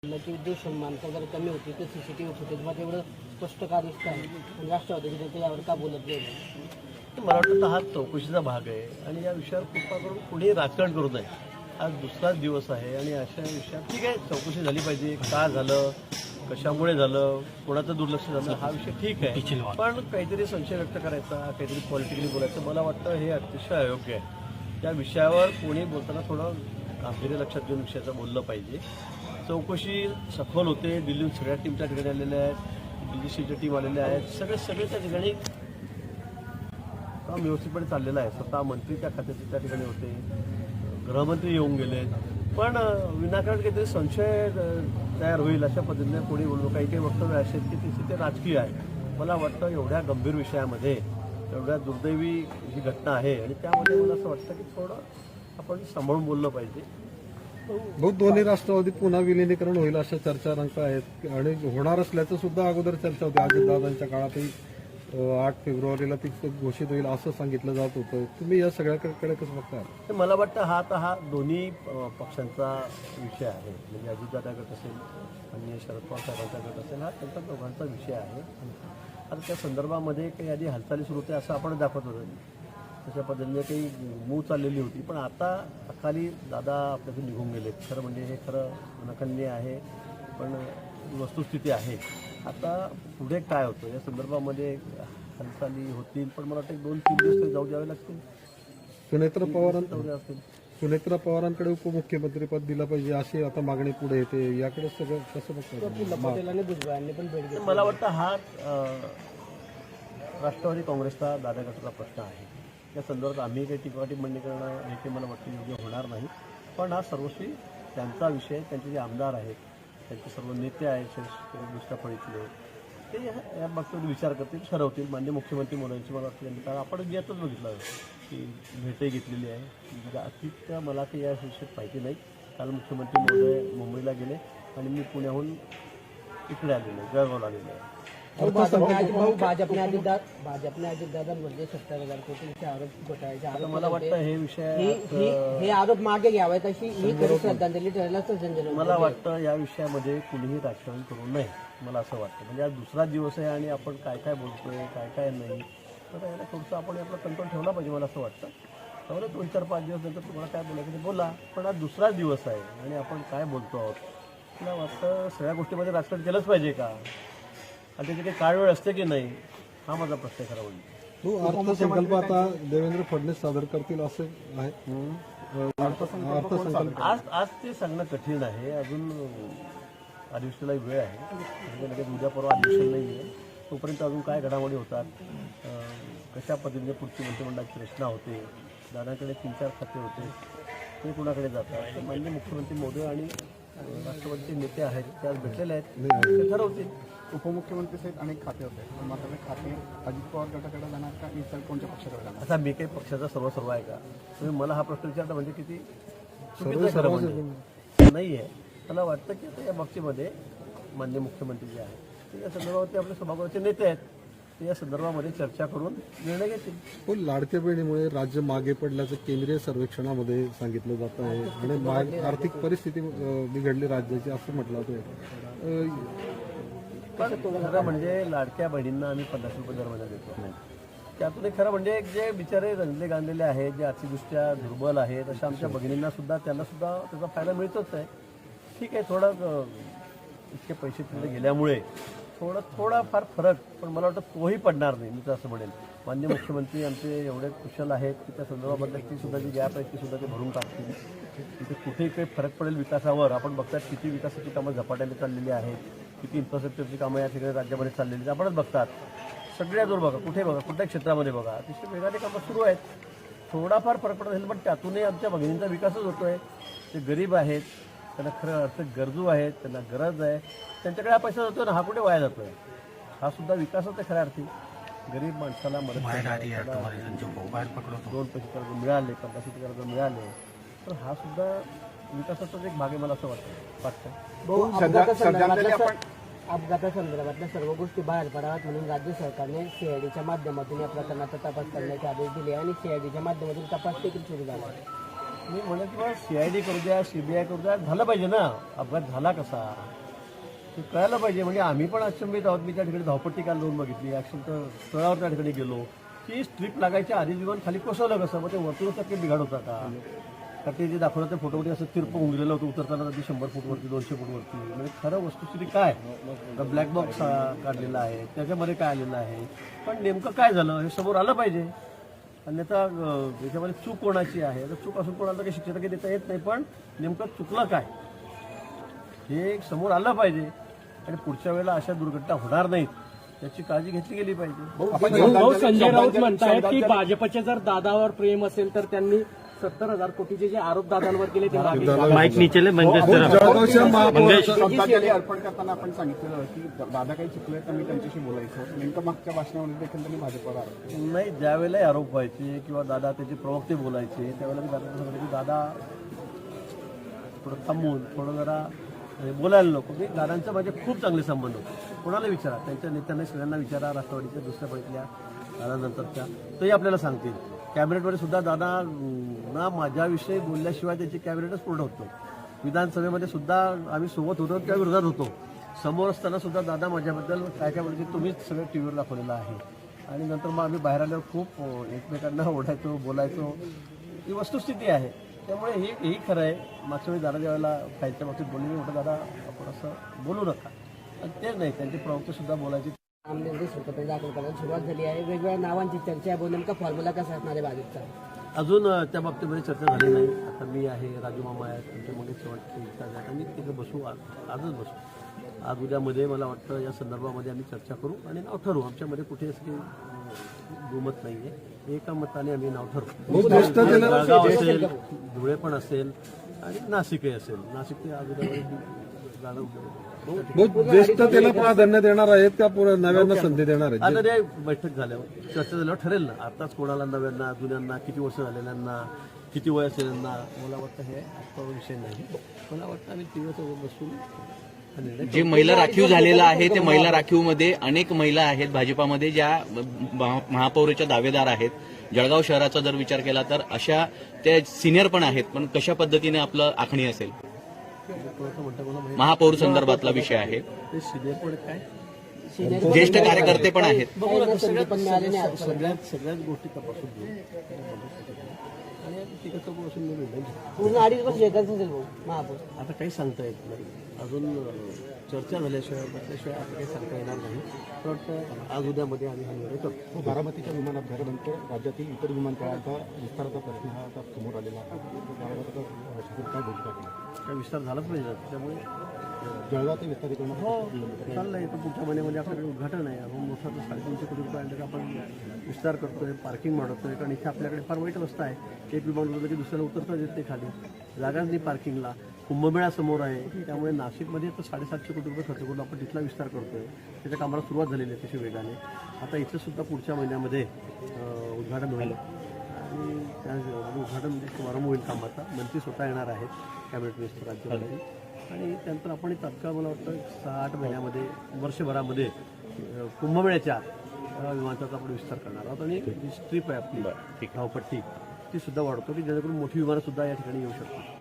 जो माणसं जर कमी होती तर सीसीटीव्ही फुटेजमध्ये एवढं स्पष्ट का दिसत आहे आणि राष्ट्रवादीचे नेते यावर का बोलत नाही? मला वाटतं हा चौकशीचा भाग आहे आणि या विषयावर कृपा करून कुणीही राजकारण करू नये. आज दुसराच दिवस आहे आणि अशा विषयात ठीक आहे चौकशी झाली पाहिजे. का झालं, कशामुळे झालं, कोणाचं दुर्लक्ष झालं हा विषय ठीक आहे, पण काहीतरी संशय व्यक्त करायचा, काहीतरी पॉलिटिकली बोलायचं मला वाटतं हे अतिशय अयोग्य आहे. त्या विषयावर कोणी बोलताना थोडं गांभीर्य लक्षात घेऊन विषयाचं बोललं पाहिजे. चौकशी सखोल होते. दिल्लीहून सगळ्या टीम त्या ठिकाणी आलेल्या आहेत, BGCच्या टीम आलेल्या आहेत, सगळे त्या ठिकाणी काम व्यवस्थितपणे चाललेलं आहे. स्वतः मंत्री त्या खात्याचे त्या ठिकाणी होते, गृहमंत्री येऊन गेले, पण विनाकारण काहीतरी संशय तयार होईल अशा पद्धतीने कोणी बोललो. काही वक्तव्य असे आहेत की ते राजकीय आहे. मला वाटतं एवढ्या गंभीर विषयामध्ये एवढ्या दुर्दैवी ही घटना आहे आणि त्यामध्ये मला असं वाटतं की थोडं आपण सांभाळून बोललं पाहिजे. बहुत दोन्ही राष्ट्रवादी पुन्हा विलिनीकरण होईल अशा चर्चा रंगत आहेत आणि होणार असल्याचं सुद्धा अगोदर चर्चा होती. अजितदादांच्या काळातही 8 फेब्रुवारीला ती घोषित होईल असं सांगितलं जात होतं. तुम्ही या सगळ्याकडे कसं बघता? मला वाटतं हा दोन्ही पक्षांचा विषय आहे. म्हणजे अजितदादा गट असेल आणि शरद पवार साहेबांचा गट असेल, हा त्यांचा दोघांचा विषय आहे. आता त्या संदर्भामध्ये काही आधी हालचाली सुरू होते असं आपण दाखवत होतो. तशा पद्धतीने काही मूव चाललेली होती, पण आता अकाली दादा आपल्याकडे निघून गेले. खरं म्हणजे हे खरं अनखंडनीय आहे, पण वस्तुस्थिती आहे. आता पुढे काय होतं या संदर्भामध्ये हालचाली होतील, पण मला वाटतं 2-3 दिवस तरी जाऊ द्यावे लागतील. सुनेत्रा पवारांकडे उपमुख्यमंत्रीपद दिलं पाहिजे अशी आता मागणी पुढे येते. याकडे सगळं कसं बघतो? मला वाटतं हा राष्ट्रवादी काँग्रेसचा दादा गटाचा प्रश्न आहे. या संदर्भात आम्ही काही टिप्पणी करणं हे काही मला वाटतं योग्य होणार नाही. पण हा सर्वस्वी त्यांचा विषय. त्यांचे जे आमदार आहेत, त्यांचे सर्व नेते आहेत दुसऱ्या फळीतले, ते या बाबतीत विचार करतील, ठरवतील. माननीय मुख्यमंत्री मोदींची मला वाटतं कारण आपण यातच बघितलं की भेटही घेतलेली आहे. अतिशय मला काही या विषयात माहिती नाही. काल मुख्यमंत्री महोदय मुंबईला गेले आणि मी पुण्याहून इकडे आलेलो आहे, जळगावला आलेलो आहे. भाजपने अजितदादांमध्ये 70,000 कोटींचे आरोप घोटाळ्याचे आरोप. मला वाटतं हे विषय हे आरोप मागे घ्यावेत अशी ही खरी श्रद्धांजली ठरेल असं संजय. मला वाटतं या विषयामध्ये कुणीही राजकारण करू नये मला असं वाटतं. म्हणजे आज दुसरा दिवस आहे आणि आपण काय बोलतोय काय नाही, तर याला थोडंसं आपण आपला कंट्रोल ठेवला पाहिजे मला असं वाटतं. त्यामुळे 2-4-5 दिवस नंतर तुम्हाला काय बोलायचं ते बोला, पण आज दुसराच दिवस आहे आणि आपण काय बोलतो आहोत. मला वाटतं सगळ्या गोष्टीमध्ये राजकारण केलंच पाहिजे का आणि त्याची काही काळवेळ असते की नाही हा माझा प्रश्न खरा म्हणजे. अर्थसंकल्प आता देवेंद्र फडणवीस सादर करतील असं आहे. आज ते सांगणं कठीण आहे. अजून अधिवेशनाला वेळ आहे. म्हणजे लगेच उद्या परवा अधिवेशन नाही आहे. तोपर्यंत अजून काय घडामोडी होतात, कशा पद्धतीने पुढची मंत्रिमंडळाची रचना होते, दादांकडे 3-4 खाते होते, ते कुणाकडे जातात. तर माननीय मुख्यमंत्री महोदय आणि राष्ट्रवादीचे नेते आहेत ते आज भेटलेले आहेत, ते ठरवतील. उपमुख्यमंत्री सहित अनेक खाते होते, पण मात्र खाते अजित पवार गटाकडे जाणार का इतर कोणत्या पक्षाकडे जाणार? आता मी काही पक्षाचा सर्व आहे का? तुम्ही मला हा प्रश्न विचारता म्हणजे किती चुकीचं खरं म्हणजे नाही आहे. मला वाटतं की आता या बाबतीमध्ये माननीय मुख्यमंत्री जे आहेत ते या संदर्भावरती आपले सभागृहाचे नेते आहेत, ते या संदर्भामध्ये चर्चा करून निर्णय घेतील. पण लाडक्या बहिणीमुळे राज्य मागे पडल्याचं केंद्रीय सर्वेक्षणामध्ये सांगितलं जात आहे आणि आर्थिक परिस्थिती बिघडली राज्याची असं म्हटलं जातं. पण खरं म्हणजे लाडक्या बहिणींना आम्ही 50 रुपये दर महिना देतो नाही. त्यातून खरं म्हणजे जे बिचारे रंगले गांधलेले आहेत, जे आर्थिकदृष्ट्या दुर्बल आहेत, अशा आमच्या भगिनींना सुद्धा त्यांनासुद्धा त्याचा फायदा मिळतोच आहे. ठीक आहे, थोडं इतके पैसे तिथे गेल्यामुळे थोडाफार फरक, पण मला वाटतं तोही पडणार नाही. मी तर असं म्हणेन माननीय मुख्यमंत्री आमचे एवढे कुशल आहेत की त्या संदर्भाबद्दल ती सुद्धा जी गॅप आहे ती सुद्धा ते भरून टाकतील. तिथे कुठेही काही फरक पडेल विकासावर. आपण बघतात किती विकासाची कामं झपाट्याने चाललेली आहेत, किती इन्फ्रास्ट्रक्चरची कामं या ठिकाणी राज्यामध्ये चाललेली आहेत. आपणच बघतात सगळ्याजवळ बघा, कुठे बघा, कुठल्याही क्षेत्रामध्ये बघा, अतिशय वेगाने कामं सुरू आहेत. थोडाफार फरक पडत असेल, पण त्यातूनही आमच्या भगिनींचा विकासच होतो आहे. ते गरीब आहेत, त्यांना खरं अर्थ गरजू आहेत, त्यांना गरज आहे, त्यांच्याकडे हा पैसा जातो ना, हा कुठे वाया जातो आहे. हा सुद्धा विकासच आहे खऱ्या अर्थी. गरीब माणसाला मदत 2 पैसे कर्ज मिळाले, 50 कर्ज मिळाले, तर हा सुद्धा विकासाचाच एक भाग आहे मला असं वाटतं. अपघातासंदर्भातल्या सर्व गोष्टी बाहेर पडाव्यात म्हणून राज्य सरकारने CIDच्या माध्यमातून या प्रकरणाचा तपास करण्याचे आदेश दिले आणि CIDच्या माध्यमातून तपास देखील सुरू झाला. मी म्हणत किंवा CID करू द्या, CBI करू द्या, झालं पाहिजे ना. अपघात झाला कसा ते कळायला पाहिजे. म्हणजे आम्ही पण अचंबित आहोत. मी त्या ठिकाणी धावपट्टी काल लावून बघितली, ॲक्शन तर स्थळावर त्या ठिकाणी गेलो की स्ट्रीप लागायच्या आधी विमान खाली कोसळलं कसं, मग ते वरतूनच काही बिघाड होता का ते जे दाखवलं त्या फोटोमध्ये असं तिरपं होऊन गेलेलं होतं, उतरताना ते 100 फूटवरती 200 फूटवरती. म्हणजे खरं वस्तुस्थिती काय, ब्लॅक बॉक्स काढलेला आहे, त्याच्यामध्ये काय आलेलं आहे, पण नेमकं काय झालं हे समोर आलं पाहिजे. अन्यथा याच्यामध्ये चूक कोणाची आहे, तर चूक असून कोणाला काही शिक्षा काही देता येत नाही, पण नेमकं चुकलं काय हे समोर आलं पाहिजे आणि पुढच्या वेळेला अशा दुर्घटना होणार नाहीत याची काळजी घेतली गेली पाहिजे. संजय राऊत म्हणतायत की भाजपचे जर दादावर प्रेम असेल तर त्यांनी 70,000 कोटीचे जे आरोप दादांवर केले ते माईक नीचे जळगावच्या महापौराचा श्रद्धांजली अर्पण करताना आपण सांगितलेलं की दादा काही चुकले तर मी त्यांच्याशी बोलायचं. नेमकं मागच्या भाषणामध्ये देखील त्यांनी भाजपवर आरोप नाही, ज्यावेळेला आरोप व्हायचे किंवा दादा त्याचे प्रवक्ते बोलायचे त्यावेळेला मी दादा सांगितलं की दादा थोडं थांबून थोडं जरा बोलायला नको. की दादांचा माझे खूप चांगले संबंध होते. कोणाला विचारा, त्यांच्या नेत्यांना सगळ्यांना विचारा, राष्ट्रवादीच्या दुसऱ्या पहिल्या दादानंतरच्या, तरी आपल्याला सांगतील. कॅबिनेटमध्ये सुद्धा दादा ना माझ्याविषयी बोलल्याशिवाय त्याची कॅबिनेटच पूर्ण होतो. विधानसभेमध्ये सुद्धा आम्ही सोबत होतो त्या विरोधात होतो. समोर असताना सुद्धा दादा माझ्याबद्दल काय काय बोलते तुम्हीच सगळं टीव्हीवर दाखवलेलं आहे. आणि नंतर मग आम्ही बाहेर आल्यावर खूप एकमेकांना ओढायचो, बोलायचो. ही वस्तुस्थिती आहे. त्यामुळे हेही खरं आहे. मागच्या वेळी दादा ज्यावेळेला फाईलच्या बाबतीत बोलले मी म्हटलं दादा आपण असं बोलू नका, आणि ते नाही, त्यांचे प्रवक्ते सुद्धा बोलायचे. आमदार देशमुख दाखल करायला सुरुवात झाली आहे. वेगवेगळ्या नावांची चर्चा आहे. नेमका फॉर्म्युला कसा असणार आहे भाजपचा? अजून त्या बाबतीमध्ये चर्चा झाली नाही. आता मी आहे, राजू मामा आहेत, आमच्या मग चव्हाण आहेत, आम्ही तिथं बसू, आजच बसू. आज उद्यामध्ये मला वाटतं या संदर्भामध्ये आम्ही चर्चा करू आणि नाव ठरवू. आमच्यामध्ये कुठे असं काही दुमत नाही आहे. एका मताने आम्ही नाव ठरवू. जळगाव असेल, धुळे पण असेल आणि नाशिकही असेल. नाशिक ते आज उद्यामध्ये जाणं बहुत ज्येष्ठतेला प्राधान्य देणार आहेत का नव्यांना संधी देणार आहेत? आता ते बैठक झाल्यावर चर्चा झाल्यावर ठरेल ना. आताच कोणाला नव्यांना, जुन्यांना, किती वर्ष झालेल्यांना, किती वय असलेल्यांना, मला वाटतं हे आजचा विषय नाही. मला वाटतं आम्ही तिघं बसून जे महिला राखीव झालेलं आहे ते महिला राखीवमध्ये अनेक महिला आहेत भाजपामध्ये ज्या महापौराच्या दावेदार आहेत. जळगाव शहराचा जर विचार केला तर अशा त्या सिनियर पण आहेत, पण कशा पद्धतीने आपलं आखणी असेल महापौर संदर्भातला विषय आहे. ते सिनियर पण काय ज्येष्ठ कार्यकर्ते पण आहेत. सगळ्याच गोष्टी तपासून घेऊ आणि आम्ही तिघं बसून निर्णय घेऊ. पूर्ण 2.5 वर्ष एकच असेल भाऊ महापौर. आता काही सांगता येत नाही. अजून चर्चा झाल्याशिवाय बसल्याशिवाय आता काही सांगता येणार नाही. पण आज उद्यामध्ये आम्ही हा निर्णय करतो. बारामतीच्या विमान अपघातानंतर राज्यातील इतर विमानतळांचा विस्ताराचा प्रश्न हा आता समोर आलेला आहे. काय भूमिका केली? काय विस्तार झालाच पाहिजे. त्यामुळे जळगाव ते विस्तारीकरण हो चाललंय. तर पुढच्या महिन्यामध्ये आपल्याकडे उद्घाटन आहे. आपण मोठा 350 कोटी रुपये आणलं आपण विस्तार करतोय, पार्किंग वाढवतोय. कारण इथे आपल्याकडे फार वाईट अवस्था आहे. एक विमान उतरलं की दुसऱ्याला उतरता येत नाही खाली, जागाच नाही पार्किंगला. कुंभमेळा समोर आहे. त्यामुळे नाशिकमध्ये तर 750 कोटी रुपये खर्च करून आपण तिथला विस्तार करतोय. त्याच्या कामाला सुरुवात झालेली आहे तशी वेगाने. आता इथं सुद्धा पुढच्या महिन्यामध्ये उद्घाटन होईल आणि त्या उद्घाटन म्हणजे समारंभ होईल कामाचा. मंत्री स्वतः येणार आहेत, कॅबिनेट मिनिस्टर राज्यामध्ये. आणि त्यानंतर आपण तात्काळ मला वाटतं 6-8 महिन्यामध्ये, वर्षभरामध्ये कुंभमेळ्याच्या विमानाचा आपण विस्तार करणार आहोत. आणि जी स्ट्रीप आहे आपली धावपट्टी ती सुद्धा वाढवतो की जेणेकरून मोठी विमानं सुद्धा या ठिकाणी येऊ शकतात.